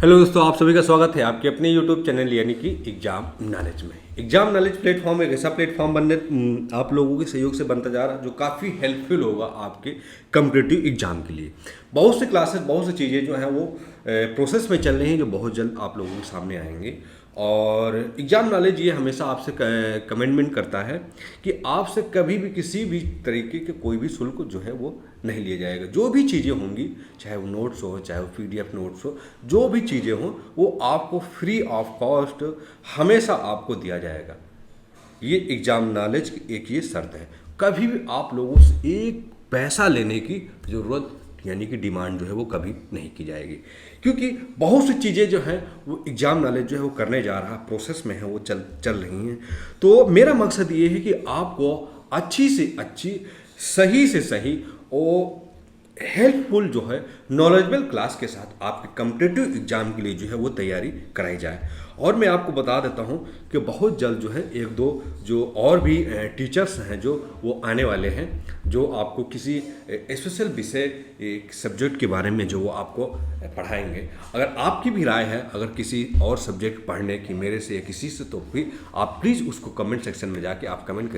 Hello दोस्तों, आप सभी का स्वागत है आपके अपने यूट्यूब चैनल यानी कि एग्जाम नॉलेज में। एग्जाम नॉलेज प्लेटफॉर्म एक ऐसा प्लेटफॉर्म आप लोगों के सहयोग से बनता जा रहा है जो काफ़ी हेल्पफुल होगा आपके कम्पिटिटिव एग्जाम के लिए। बहुत से क्लासेस, बहुत सी चीज़ें जो हैं वो प्रोसेस में चल रही हैं जो बहुत जल्द आप लोगों के सामने आएंगे। और एग्ज़ाम नॉलेज ये हमेशा आपसे कमेंटमेंट करता है कि आपसे कभी भी किसी भी तरीके के कोई भी शुल्क जो है वो नहीं लिया जाएगा। जो भी चीज़ें होंगी, चाहे वो नोट्स हो, चाहे वो पीडीएफ नोट्स हो, जो भी चीज़ें हों वो आपको फ्री ऑफ कॉस्ट हमेशा आपको दिया जाएगा। ये एग्ज़ाम नॉलेज की एक ये शर्त है। कभी भी आप लोगों से एक पैसा लेने की ज़रूरत यानी कि डिमांड जो है वो कभी नहीं की जाएगी, क्योंकि बहुत सी चीज़ें जो हैं वो एग्ज़ाम नॉलेज जो है वो करने जा रहा प्रोसेस में है, वो चल रही हैं। तो मेरा मकसद ये है कि आपको अच्छी से अच्छी, सही से सही और हेल्पफुल जो है नॉलेजेबल क्लास के साथ आपके कम्पिटिटिव एग्जाम के लिए जो है वो तैयारी कराई जाए। और मैं आपको बता देता हूं कि बहुत जल्द जो है एक दो जो और भी टीचर्स हैं जो वो आने वाले हैं, जो आपको किसी स्पेशल विषय एक सब्जेक्ट के बारे में जो वो आपको पढ़ाएंगे। अगर आपकी भी राय है अगर किसी और सब्जेक्ट पढ़ने की मेरे से या किसी से, तो भी आप प्लीज़ उसको कमेंट सेक्शन में जाके आप कमेंट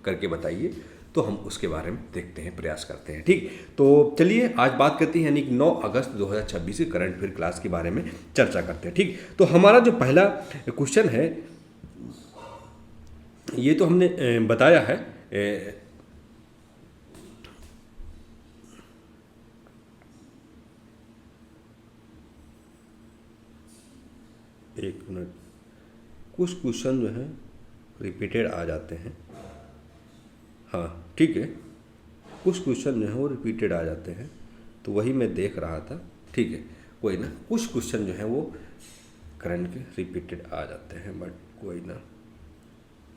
करके बताइए, तो हम उसके बारे में देखते हैं, प्रयास करते हैं। ठीक, तो चलिए आज बात करते हैं यानी कि 9 अगस्त 2026 के करंट अफेयर क्लास के बारे में चर्चा करते हैं। ठीक, तो हमारा जो पहला क्वेश्चन है ये तो हमने बताया है। एक मिनट, कुछ क्वेश्चन जो है रिपीटेड आ जाते हैं। हाँ ठीक है, कुछ क्वेश्चन जो है वो रिपीटेड आ जाते हैं, तो वही मैं देख रहा था। ठीक है, कोई ना, कुछ क्वेश्चन जो है वो करंट के रिपीटेड आ जाते हैं, बट कोई ना।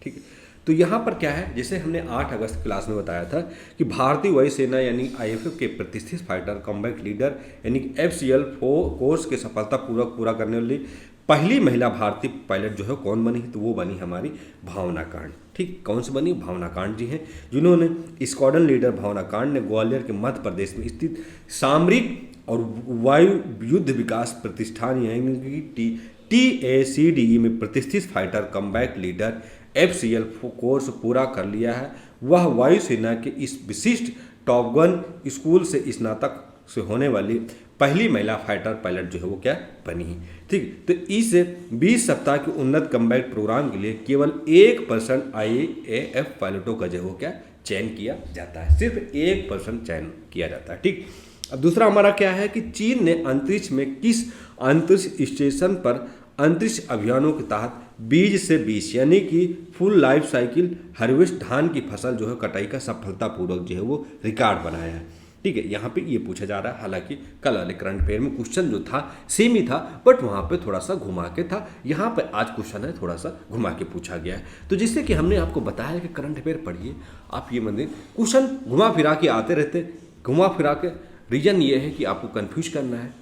ठीक है, तो यहाँ पर क्या है, जैसे हमने 8 अगस्त क्लास में बताया था कि भारतीय वायुसेना यानी आईएफएफ के प्रतिष्ठित फाइटर कॉम्बैट लीडर यानी कि एफसीएल कोर्स के सफलतापूर्वक पूरा करने वाली पहली महिला भारतीय पायलट जो है कौन बनी, तो वो बनी हमारी भावना कांड। ठीक, कौन सी बनी? भावना कांड जी हैं, जिन्होंने स्क्वाड्रन लीडर भावना कांड ने ग्वालियर के मध्य प्रदेश में स्थित सामरिक और वायु युद्ध विकास प्रतिष्ठान यानी कि TACDE में प्रतिष्ठित fighter combat leader FCL course पूरा कर लिया है। वह वायुसेना के इस विशिष्ट टॉप गन स्कूल से स्नातक से होने वाली पहली महिला फाइटर पायलट जो है वो क्या बनी है। ठीक, तो इस 20 सप्ताह के उन्नत कम्बैट प्रोग्राम के लिए केवल 1% IAF पायलटों का जो है वो क्या चयन किया जाता है, सिर्फ 1% चयन किया जाता है। ठीक, अब दूसरा हमारा क्या है कि चीन ने अंतरिक्ष में किस अंतरिक्ष स्टेशन पर अंतरिक्ष अभियानों के तहत बीज से बीज यानी कि फुल लाइफ साइकिल हार्वेस्ट धान की फसल जो है कटाई का सफलतापूर्वक जो है वो रिकॉर्ड बनाया है। ठीक है, यहाँ पे ये पूछा जा रहा है, हालांकि कल वाले करंट अफेयर में क्वेश्चन जो था सेम ही था, बट वहाँ पे थोड़ा सा घुमा के था। यहाँ पे आज क्वेश्चन है थोड़ा सा घुमा के पूछा गया है। तो जिससे कि हमने आपको बताया कि करंट अफेयर पढ़िए, आप ये मंदिर क्वेश्चन घुमा फिरा के आते रहते, घुमा फिरा के। रीज़न ये है कि आपको कन्फ्यूज करना है।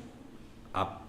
आप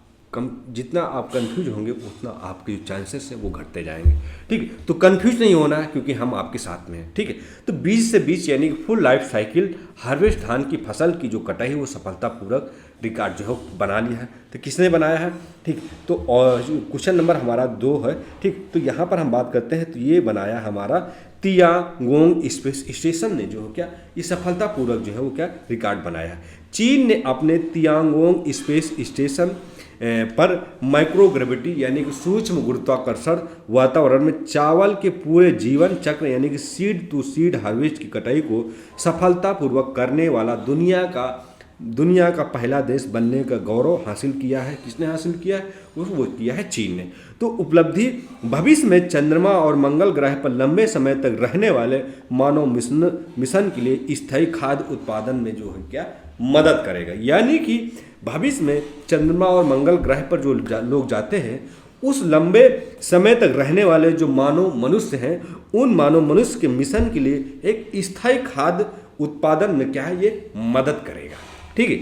जितना आप कंफ्यूज होंगे उतना आपके जो चांसेस हैं वो घटते जाएंगे। ठीक है, तो कंफ्यूज नहीं होना है क्योंकि हम आपके साथ में हैं। ठीक है, तो बीज से बीज यानी कि फुल लाइफ साइकिल हार्वेस्ट धान की फसल की जो कटाई है वो सफलतापूर्वक रिकॉर्ड जो है बना लिया है। तो किसने बनाया है? ठीक, तो क्वेश्चन नंबर हमारा 2 है। ठीक, तो यहाँ पर हम बात करते हैं, तो ये बनाया हमारा तियांगोंग स्पेस स्टेशन ने जो है क्या ये सफलतापूर्वक जो है वो क्या रिकॉर्ड बनाया है। चीन ने अपने तियांगोंग स्पेस स्टेशन पर माइक्रोग्रेविटी यानी कि सूक्ष्म गुरुत्वाकर्षण वातावरण में चावल के पूरे जीवन चक्र यानी कि सीड टू सीड हार्वेस्ट की कटाई को सफलतापूर्वक करने वाला दुनिया का पहला देश बनने का गौरव हासिल किया है। किसने हासिल किया है? वो किया है चीन ने। तो उपलब्धि भविष्य में चंद्रमा और मंगल ग्रह पर लंबे समय तक रहने वाले मानव मिशन के लिए स्थायी खाद्य उत्पादन में जो है क्या मदद करेगा। यानी कि भविष्य में चंद्रमा और मंगल ग्रह पर जो लोग जाते हैं, उस लंबे समय तक रहने वाले जो मानव मनुष्य हैं, उन मानव मनुष्य के मिशन के लिए एक स्थायी खाद्य उत्पादन में क्या है ये मदद करेगा। ठीक है,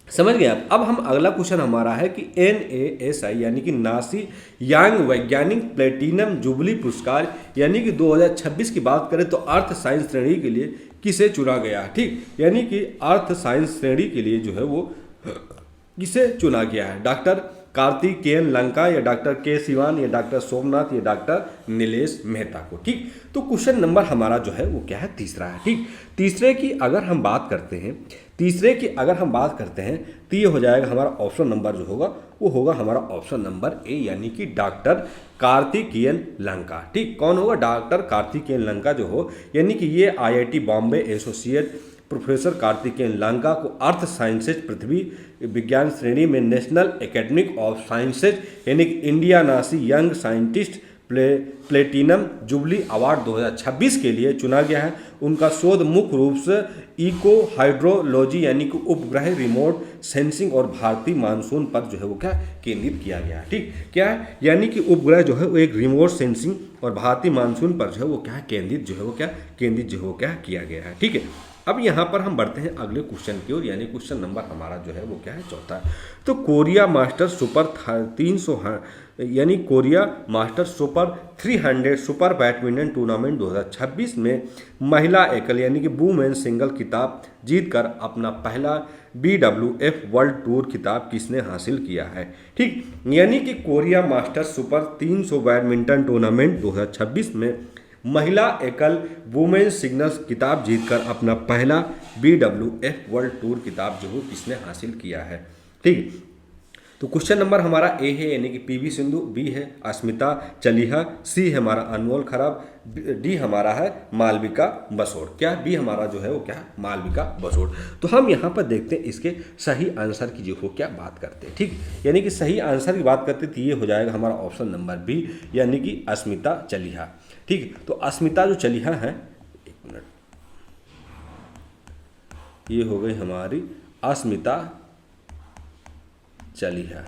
समझ गए आप। अब हम अगला क्वेश्चन हमारा है कि NASA यानी कि नासी यांग वैज्ञानिक प्लेटिनम जुबली पुरस्कार यानी कि 2026 की बात करें तो अर्थ साइंस श्रेणी के लिए किसे चुना गया है। ठीक, यानी कि अर्थ साइंस श्रेणी के लिए जो है वो किसे चुना गया है? डॉक्टर कार्तिकेयन लंका या डॉक्टर के सिवान या डॉक्टर सोमनाथ या डॉक्टर नीलेश मेहता को। ठीक, तो क्वेश्चन नंबर हमारा जो है वो क्या है, तीसरा है। ठीक, तीसरे की अगर हम बात करते हैं तो ये हो जाएगा हमारा ऑप्शन नंबर जो होगा वो होगा हमारा ऑप्शन नंबर ए, यानी कि डॉक्टर कार्तिकेयन लंका। ठीक, कौन होगा, डॉक्टर कार्तिकेयन लंका जो हो, यानी कि ये IIT Bombay associate professor Karthikeyan Lanka को अर्थ साइंसेज पृथ्वी विज्ञान श्रेणी में नेशनल एकेडमिक ऑफ साइंसेज यानी कि India NASI young scientist platinum jubilee award 2026 के लिए चुना गया है। उनका शोध मुख्य रूप से इको हाइड्रोलॉजी यानी कि उपग्रह रिमोट सेंसिंग और भारतीय मानसून पर जो है वो क्या केंद्रित किया गया है। ठीक, क्या है, यानी कि उपग्रह जो है वो एक रिमोट सेंसिंग और भारतीय मानसून पर जो है वो क्या केंद्रित किया गया है। ठीक है, अब यहाँ पर हम बढ़ते हैं अगले क्वेश्चन की ओर, यानी क्वेश्चन नंबर हमारा जो है वो क्या है, चौथा। तो कोरिया मास्टर सुपर 300 यानी Korea master super 300 super badminton tournament 2026 में महिला एकल यानी कि वुमेन सिंगल खिताब जीतकर अपना पहला BWF वर्ल्ड टूर खिताब किसने हासिल किया है। ठीक, यानी कि Korea master super 300 badminton tournament 2026 में महिला एकल वुमेन सिंगल्स खिताब जीतकर अपना पहला BWF वर्ल्ड टूर खिताब जो है किसने हासिल किया है। ठीक, तो क्वेश्चन नंबर हमारा ए है यानी कि PV सिंधु, बी है अस्मिता चलिहा, सी है हमारा अनमोल खराब, डी हमारा है मालविका बसोड़। क्या बी हमारा जो है वो क्या मालविका बसोड़। तो हम यहाँ पर देखते हैं इसके सही आंसर की जो हो क्या बात करते हैं। ठीक, यानी कि सही आंसर की बात करते तो ये हो जाएगा हमारा ऑप्शन नंबर बी, यानी कि अस्मिता चलिहा। ठीक, तो अस्मिता जो चलिहा है, एक मिनट, ये हो गई हमारी अस्मिता चलिहा।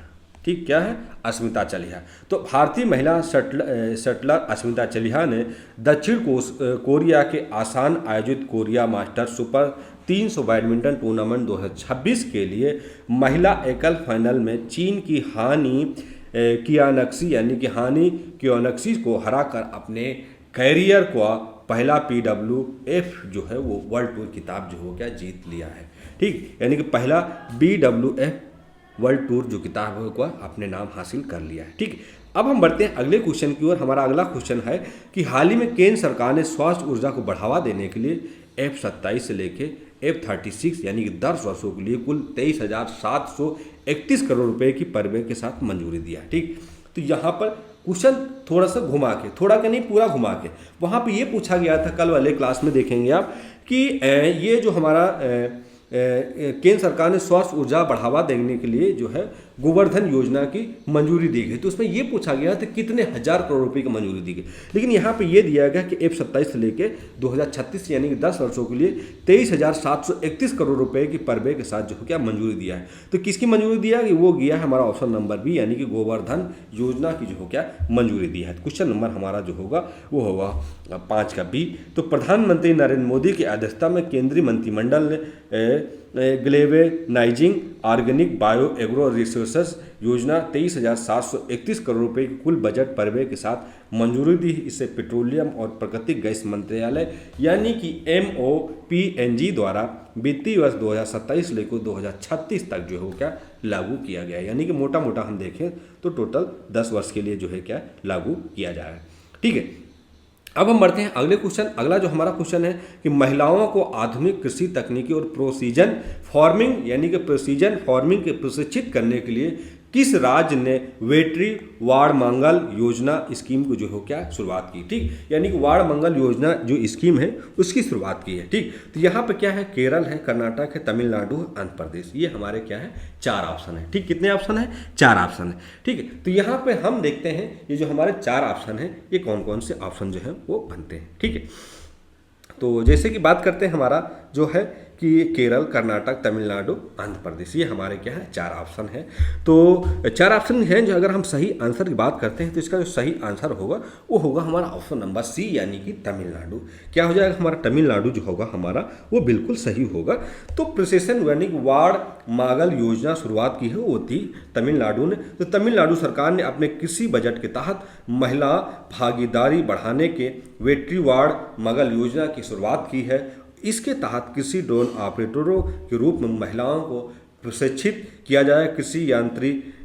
ठीक, क्या है, अस्मिता चलिहा। तो भारतीय महिला शटलर अस्मिता चलिहा ने दक्षिण कोरिया के आसान आयोजित Korea master super 300 badminton tournament 2026 के लिए महिला एकल फाइनल में चीन की हानी कियानक्सी यानी कि हानी कियानक्सी को हराकर अपने कैरियर को पहला BWF जो है वो वर्ल्ड टूर खिताब जो हो क्या जीत लिया है। ठीक, यानी कि पहला BWF वर्ल्ड टूर जो किताब है को अपने नाम हासिल कर लिया है। ठीक, अब हम बढ़ते हैं अगले क्वेश्चन की ओर। हमारा अगला क्वेश्चन है कि हाल ही में केंद्र सरकार ने स्वच्छ ऊर्जा को बढ़ावा देने के लिए F27 से लेके F36 यानी कि 10 वर्षों के लिए कुल 23,731 करोड़ रुपए की परिव्यय के साथ मंजूरी दिया। ठीक, तो यहाँ पर क्वेश्चन थोड़ा सा घुमा के, थोड़ा का नहीं पूरा घुमा के, वहाँ पे ये पूछा गया था, कल वाले क्लास में देखेंगे आप कि ये जो हमारा केंद्र सरकार ने स्वच्छ ऊर्जा बढ़ावा देने के लिए जो है गोवर्धन योजना की मंजूरी दी गई। तो उसमें ये पूछा गया था कितने हजार करोड़ रुपए की मंजूरी दी गई, लेकिन यहाँ पे ये दिया गया कि F27 से लेके 2036 यानी कि 10 वर्षों के लिए 23,731 करोड़ रुपए की परिव्यय के साथ जो क्या मंजूरी दिया है। तो किसकी मंजूरी दिया कि वो गया है हमारा ऑप्शन नंबर बी, यानी कि गोवर्धन योजना की जो हो क्या मंजूरी दी है। क्वेश्चन नंबर हमारा जो होगा वो होगा 5 का बी। तो प्रधानमंत्री नरेंद्र मोदी की अध्यक्षता में केंद्रीय मंत्रिमंडल ने ग्लेवेनाइजिंग ऑर्गेनिक बायो एग्रो रिसोर्सेस योजना 23,731 करोड़ रुपए की कुल बजट परिव्यय के साथ मंजूरी दी। इसे पेट्रोलियम और प्राकृतिक गैस मंत्रालय यानी कि MOPNG द्वारा वित्तीय वर्ष 2027 लेकर 2036 तक जो है क्या लागू किया गया है। यानी कि मोटा मोटा हम देखें तो टोटल 10 वर्ष के लिए जो है क्या लागू किया जाएगा। ठीक है, अब हम बढ़ते हैं अगले क्वेश्चन। अगला जो हमारा क्वेश्चन है कि महिलाओं को आधुनिक कृषि तकनीकी और प्रोसीजन फार्मिंग यानी कि प्रोसीजन फार्मिंग के प्रशिक्षित करने के लिए किस राज्य ने वेटरी वाड़ मंगल योजना स्कीम को जो हो क्या शुरुआत की। ठीक, यानी कि वाड़ मंगल योजना जो स्कीम है उसकी शुरुआत की है। ठीक, तो यहाँ पे क्या है, केरल है, कर्नाटक है, तमिलनाडु, आंध्र प्रदेश, ये हमारे क्या है 4 ऑप्शन है। ठीक, कितने ऑप्शन है, 4 ऑप्शन है। ठीक है, तो यहाँ पे हम देखते हैं ये जो हमारे 4 ऑप्शन है ये कौन कौन से ऑप्शन जो है वो बनते हैं। ठीक है, तो जैसे कि बात करते हैं हमारा जो है कि केरल, कर्नाटक, तमिलनाडु, आंध्र प्रदेश, ये हमारे क्या है 4 ऑप्शन है। तो 4 ऑप्शन हैं जो अगर हम सही आंसर की बात करते हैं तो इसका जो सही आंसर होगा वो होगा हमारा ऑप्शन नंबर सी, यानी कि तमिलनाडु। क्या हो जाएगा हमारा तमिलनाडु जो होगा हमारा वो बिल्कुल सही होगा। तो प्रोसेशन यानी कि वाड़ मागल योजना शुरुआत की है वो थी तमिलनाडु ने। तो तमिलनाडु सरकार ने अपने कृषि बजट के तहत महिला भागीदारी बढ़ाने के वेटरी वाड़ मगल योजना की शुरुआत की है। इसके तहत कृषि ड्रोन ऑपरेटरों के रूप में महिलाओं को प्रशिक्षित किया जाए, कृषि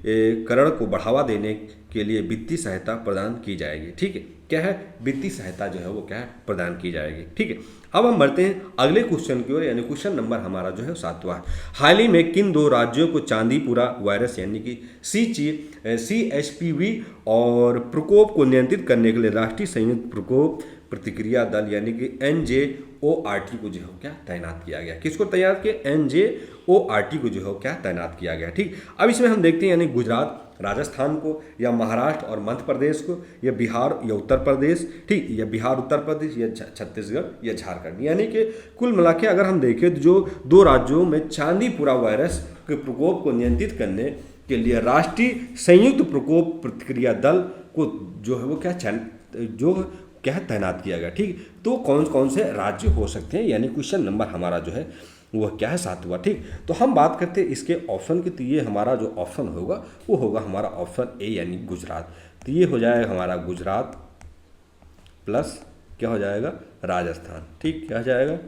करण को बढ़ावा देने के लिए वित्तीय सहायता प्रदान की जाएगी। ठीक है, क्या है, वित्तीय सहायता जो है वो क्या है, प्रदान की जाएगी। ठीक है, अब हम बढ़ते हैं अगले क्वेश्चन की ओर, यानी क्वेश्चन नंबर हमारा जो है 7वां। हाल ही में किन 2 राज्यों को चांदीपुरा वायरस यानी कि CHPV और प्रकोप को नियंत्रित करने के लिए राष्ट्रीय संयुक्त प्रकोप प्रतिक्रिया दल यानी कि NJORT को जो है क्या तैनात किया गया। किसको तैनात किया, NJORT को जो है क्या तैनात किया गया। ठीक, अब इसमें हम देखते हैं यानी गुजरात, राजस्थान को, या महाराष्ट्र और मध्य प्रदेश को, या बिहार या उत्तर प्रदेश, ठीक, या बिहार उत्तर प्रदेश, या छत्तीसगढ़ या झारखंड। यानी कि कुल मिला के अगर हम देखें तो जो 2 राज्यों में चांदीपुरा वायरस के प्रकोप को नियंत्रित करने के लिए राष्ट्रीय संयुक्त प्रकोप प्रतिक्रिया दल को जो है वो क्या तैनात किया गया। ठीक, तो कौन कौन से राज्य हो सकते हैं, यानी क्वेश्चन नंबर हमारा जो है वह क्या है 7वां। ठीक, तो हम बात करते हैं इसके ऑप्शन की, तो ये हमारा जो ऑप्शन होगा वो होगा हमारा ऑप्शन ए यानी गुजरात। तो ये हो जाएगा हमारा गुजरात प्लस क्या हो जाएगा, राजस्थान। ठीक, क्या हो जाएगा,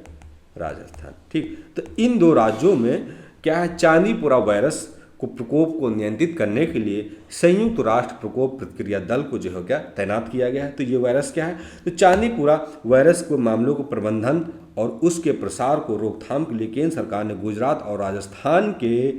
राजस्थान। ठीक, तो इन 2 राज्यों में क्या है, चांदीपुरा वायरस को प्रकोप को नियंत्रित करने के लिए संयुक्त राष्ट्र प्रकोप प्रतिक्रिया दल को जो है क्या तैनात किया गया है। तो ये वायरस क्या है, तो चांदीपुरा वायरस को मामलों को प्रबंधन और उसके प्रसार को रोकथाम के लिए केंद्र सरकार ने गुजरात और राजस्थान के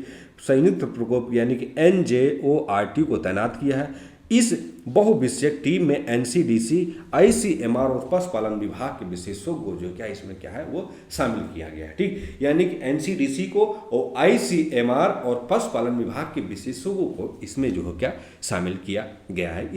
संयुक्त प्रकोप यानी कि NJORT को तैनात किया है। इस बहुविषयक टीम में NCDC, ICMR और पशुपालन विभाग के विशेषज्ञों को जो क्या इसमें क्या है वो शामिल किया गया है। ठीक, यानी कि NCDC को और ICMR और पशुपालन विभाग के विशेषज्ञों को इसमें जो है क्या शामिल किया गया है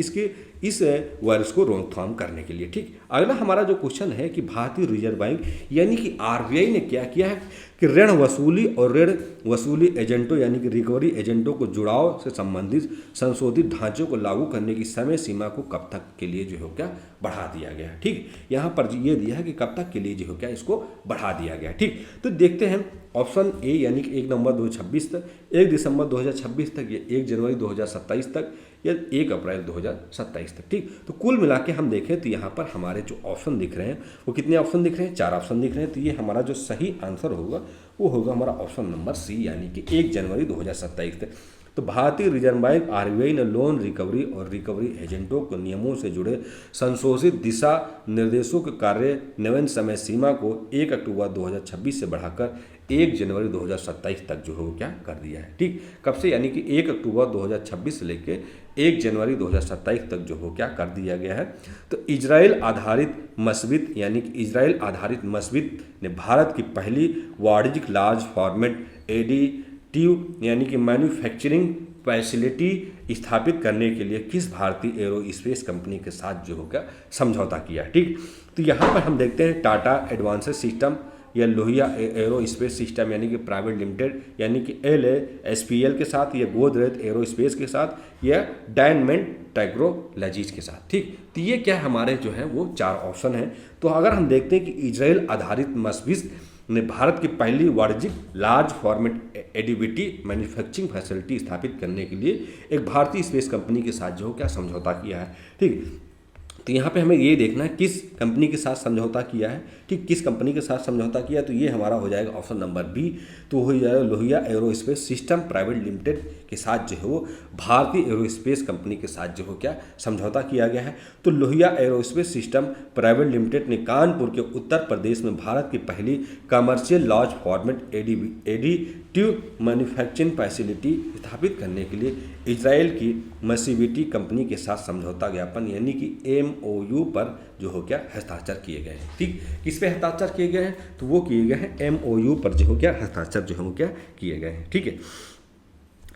इस वायरस को रोकथाम करने के लिए। ठीक, अगला हमारा जो क्वेश्चन है कि भारतीय रिजर्व बैंक यानी कि RBI ने क्या किया है कि ऋण वसूली और ऋण वसूली एजेंटों यानी कि रिकवरी एजेंटों को जुड़ाव से संबंधित संशोधित ढांचों को लागू करने की समय सीमा को कब तक के लिए जो है क्या बढ़ा दिया गया है। ठीक, यहाँ पर ये दिया है कि कब तक के लिए जो है क्या इसको बढ़ा दिया गया है। ठीक, तो देखते हैं ऑप्शन ए यानी कि 1 नवंबर 2026 तक, 1 दिसंबर 2026 तक, या 1 जनवरी 2027 तक, या 1 अप्रैल 2027 तक। ठीक, तो कुल मिला के हम देखें तो यहाँ पर हमारे जो ऑप्शन दिख रहे हैं वो कितने ऑप्शन दिख रहे हैं, 4 ऑप्शन दिख रहे हैं। तो ये हमारा जो सही आंसर होगा वो होगा हमारा ऑप्शन नंबर सी यानी कि 1 जनवरी 2027 तक। तो भारतीय रिजर्व बैंक RBI ने लोन रिकवरी और रिकवरी एजेंटों को नियमों से जुड़े संशोधित दिशा निर्देशों के कार्यान्वयन समय सीमा को 1 अक्टूबर 2026 से बढ़ाकर 1 जनवरी 2027 तक जो है क्या कर दिया है। ठीक, कब से, यानी कि 1 अक्टूबर 2026 से लेकर 1 जनवरी 2027 तक जो हो क्या कर दिया गया है। तो इजराइल आधारित मस्जिद यानी कि इजराइल आधारित मस्जिद ने भारत की पहली वाणिज्यिक लार्ज फॉर्मेट एडिटिव यानी कि मैन्युफैक्चरिंग फैसिलिटी स्थापित करने के लिए किस भारतीय एरोस्पेस कंपनी के साथ जो होगा समझौता किया। ठीक, तो यहाँ पर हम देखते हैं टाटा एडवांसेस सिस्टम या लोहिया एरोस्पेस सिस्टम यानी कि प्राइवेट लिमिटेड यानी कि LASPL के साथ, या गोदरेज एरोस्पेस के साथ, या डायमंड टेक्नोलॉजीज के साथ। ठीक, तो ये क्या हमारे जो है वो 4 ऑप्शन हैं। तो अगर हम देखते हैं कि इजराइल आधारित मस्जिद ने भारत की पहली वाणिज्यिक large format additive manufacturing facility स्थापित करने के लिए एक भारतीय स्पेस कंपनी के साथ जो क्या समझौता किया है। ठीक, तो यहाँ पे हमें ये देखना है किस कंपनी के साथ समझौता किया है। ठीक, किस कंपनी के साथ समझौता किया, तो ये हमारा हो जाएगा ऑप्शन नंबर बी। तो हो जाएगा Lohia aerospace system private limited के साथ जो है वो भारतीय एरोस्पेस कंपनी के साथ जो हो क्या समझौता किया गया है। तो Lohia aerospace system private limited ने कानपुर के उत्तर प्रदेश में भारत की पहली commercial large format additive manufacturing facility स्थापित करने के लिए इजराइल की मसीविटी कंपनी के साथ समझौता ज्ञापन यानी कि MOU पर जो हो क्या हस्ताक्षर किए गए हैं। ठीक, किस पे हस्ताक्षर किए गए हैं, तो वो किए गए हैं MOU पर जो हो क्या हस्ताक्षर जो है क्या किए गए हैं। ठीक है,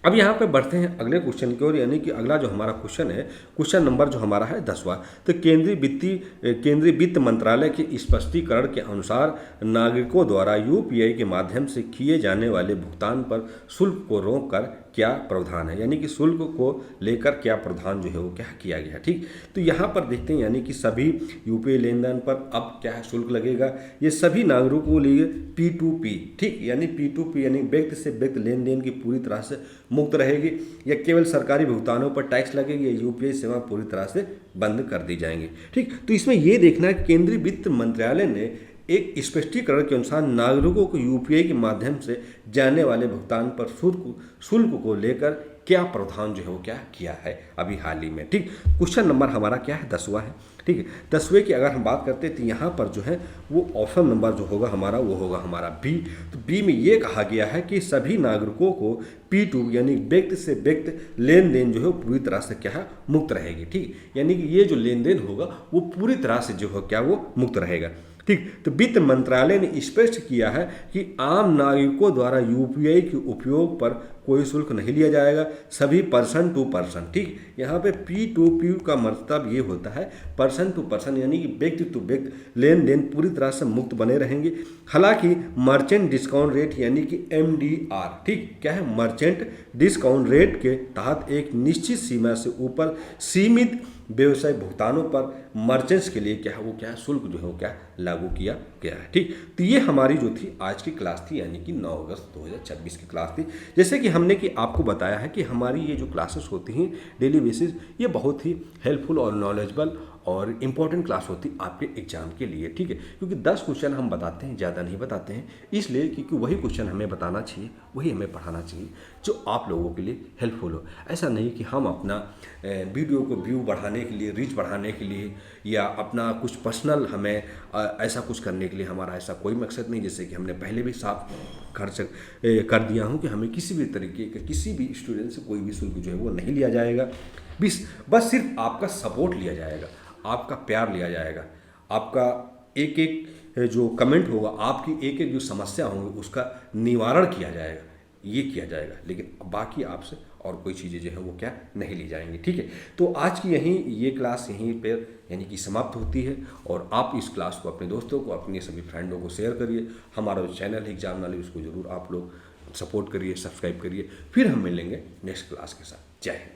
अब यहाँ पे बढ़ते हैं अगले क्वेश्चन की ओर, यानी कि अगला जो हमारा क्वेश्चन है, क्वेश्चन नंबर जो हमारा है 10वां। तो केंद्रीय वित्त मंत्रालय के स्पष्टीकरण के अनुसार नागरिकों द्वारा UPI के माध्यम से किए जाने वाले भुगतान पर शुल्क को रोककर क्या प्रावधान है, यानी कि शुल्क को लेकर क्या प्रावधान जो है वो क्या किया गया। ठीक, तो यहाँ पर देखते हैं यानी कि सभी UPI लेन देन पर अब क्या है शुल्क लगेगा। ये सभी नागरिकों के लिए P2P, ठीक, यानी P2P यानी व्यक्ति से व्यक्ति लेन देन की पूरी तरह से मुक्त रहेगी, या केवल सरकारी भुगतानों पर टैक्स लगेगी, या UPI सेवा पूरी तरह से बंद कर दी जाएंगी। ठीक, तो इसमें यह देखना है केंद्रीय वित्त मंत्रालय ने एक स्पष्टीकरण के अनुसार नागरिकों को UPI के माध्यम से जाने वाले भुगतान पर शुल्क को लेकर क्या प्रावधान जो है वो क्या किया है अभी हाल ही में। ठीक, क्वेश्चन नंबर हमारा क्या है 10वां है। ठीक है, 10वें की अगर हम बात करते हैं तो यहाँ पर जो है वो ऑप्शन नंबर जो होगा हमारा वो होगा हमारा बी। तो बी में ये कहा गया है कि सभी नागरिकों को P2 यानी व्यक्ति से व्यक्ति लेन देन जो है पूरी तरह से क्या है मुक्त रहेगी। ठीक, यानी कि ये जो लेन देन होगा वो पूरी तरह से जो है क्या वो मुक्त रहेगा। ठीक, तो वित्त मंत्रालय ने स्पष्ट किया है कि आम नागरिकों द्वारा यूपीआई के उपयोग पर कोई शुल्क नहीं लिया जाएगा, सभी पर्सन टू पर्सन। ठीक, यहाँ पे P2P का मतलब ये होता है पर्सन टू पर्सन, यानी कि व्यक्ति टू व्यक्ति लेन देन पूरी तरह से मुक्त बने रहेंगे। हालांकि मर्चेंट डिस्काउंट रेट यानी कि MDR, ठीक क्या है, मर्चेंट डिस्काउंट रेट के तहत एक निश्चित सीमा से ऊपर सीमित व्यवसाय भुगतानों पर मर्चेंट्स के लिए क्या है वो क्या है शुल्क जो है वो क्या लागू किया गया है। ठीक, तो ये हमारी जो थी आज की क्लास थी, यानी कि 9 अगस्त 2026 की क्लास थी। जैसे कि हमने कि आपको बताया है कि हमारी ये जो क्लासेस होती हैं डेली बेसिस, ये बहुत ही हेल्पफुल और नॉलेजेबल और इम्पॉर्टेंट क्लास होती है आपके एग्जाम के लिए। ठीक है, क्योंकि 10 क्वेश्चन हम बताते हैं, ज़्यादा नहीं बताते हैं, इसलिए क्योंकि वही क्वेश्चन हमें बताना चाहिए, वही हमें पढ़ाना चाहिए जो आप लोगों के लिए हेल्पफुल हो। ऐसा नहीं कि हम अपना वीडियो को व्यू बढ़ाने के लिए, रीच बढ़ाने के लिए, या अपना कुछ पर्सनल हमें ऐसा कुछ करने के लिए, हमारा ऐसा कोई मकसद नहीं। जैसे कि हमने पहले भी साफ खर्च कर दिया हूँ कि हमें किसी भी तरीके का किसी भी स्टूडेंट से कोई भी शुल्क जो है वो नहीं लिया जाएगा। बस सिर्फ आपका सपोर्ट लिया जाएगा, आपका प्यार लिया जाएगा, आपका एक एक जो कमेंट होगा, आपकी एक एक जो समस्या होंगी उसका निवारण किया जाएगा, ये किया जाएगा। लेकिन बाकी आपसे और कोई चीज़ें जो है वो क्या नहीं ली जाएंगी। ठीक है, तो आज की ये क्लास यहीं पर यानी कि समाप्त होती है। और आप इस क्लास को अपने दोस्तों को, अपने सभी फ्रेंडों को शेयर करिए। हमारा जो चैनल है एग्जाम नॉलेज, उसको जरूर आप लोग सपोर्ट करिए, सब्सक्राइब करिए। फिर हम मिलेंगे नेक्स्ट क्लास के साथ। जय हिंद।